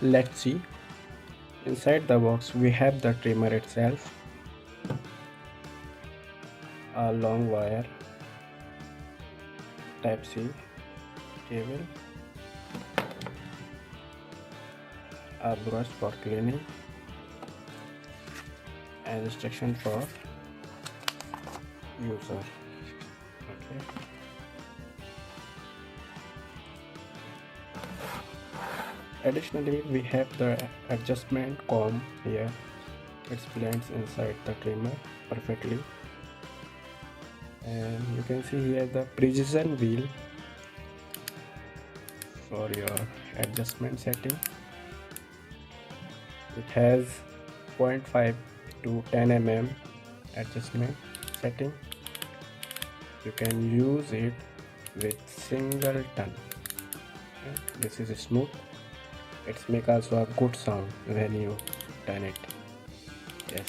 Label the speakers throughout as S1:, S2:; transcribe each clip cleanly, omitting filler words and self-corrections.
S1: Let's see. Inside the box we have the trimmer itself, a long wire, type C cable, a brush for cleaning, and instruction for user. Okay. Additionally, we have the adjustment comb here. It blends inside the trimmer perfectly, and you can see here the precision wheel for your adjustment setting. It has 0.5 to 10 mm adjustment setting. You can use it with single turn. Okay. This is smooth. It's make also a good sound when you turn it. Yes.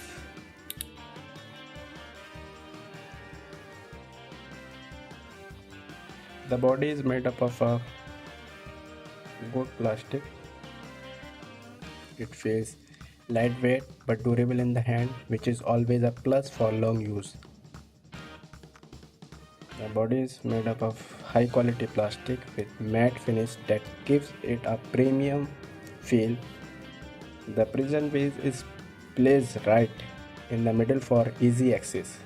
S1: The body is made up of a good plastic. It feels lightweight but durable in the hand, which is always a plus for long use. The body is made up of high quality plastic with matte finish that gives it a premium feel. The precision base is placed right in the middle for easy access.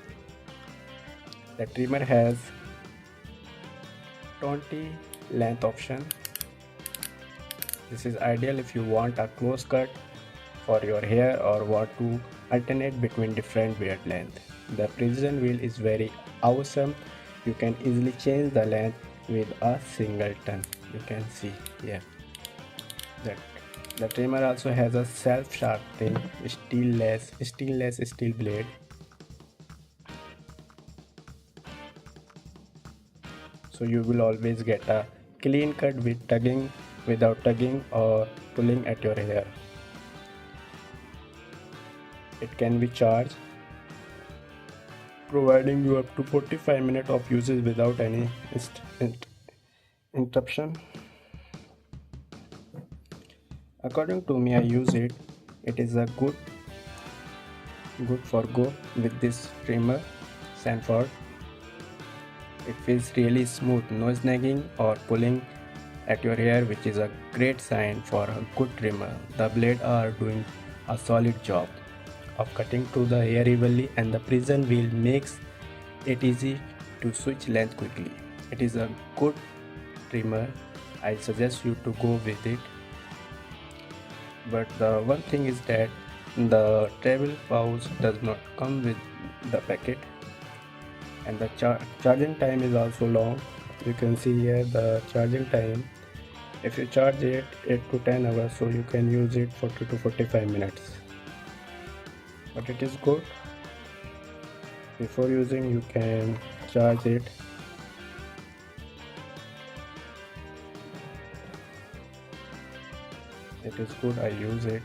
S1: The trimmer has 20 length option. This is ideal if you want a close cut for your hair or want to alternate between different beard length. The precision wheel is very awesome. You can easily change the length with a single turn. You can see here that the trimmer also has a self-sharpening steel steel blade. So you will always get a clean cut without tugging or pulling at your hair. It can be charged, providing you up to 45 minutes of usage without any interruption. According to me, I use it. It is a good for go with this trimmer, Sanford. It feels really smooth, no snagging or pulling at your hair, which is a great sign for a good trimmer. The blades are doing a solid job of cutting through the hair evenly, and the precision wheel makes it easy to switch length quickly. It is a good trimmer. I suggest you to go with it. But the one thing is that the travel pouch does not come with the packet, and the charging time is also long. You can see here the charging time. If you charge it 8 to 10 hours, so you can use it 40 to 45 minutes. But it is good. Before using, you can charge it. It is good. I use it.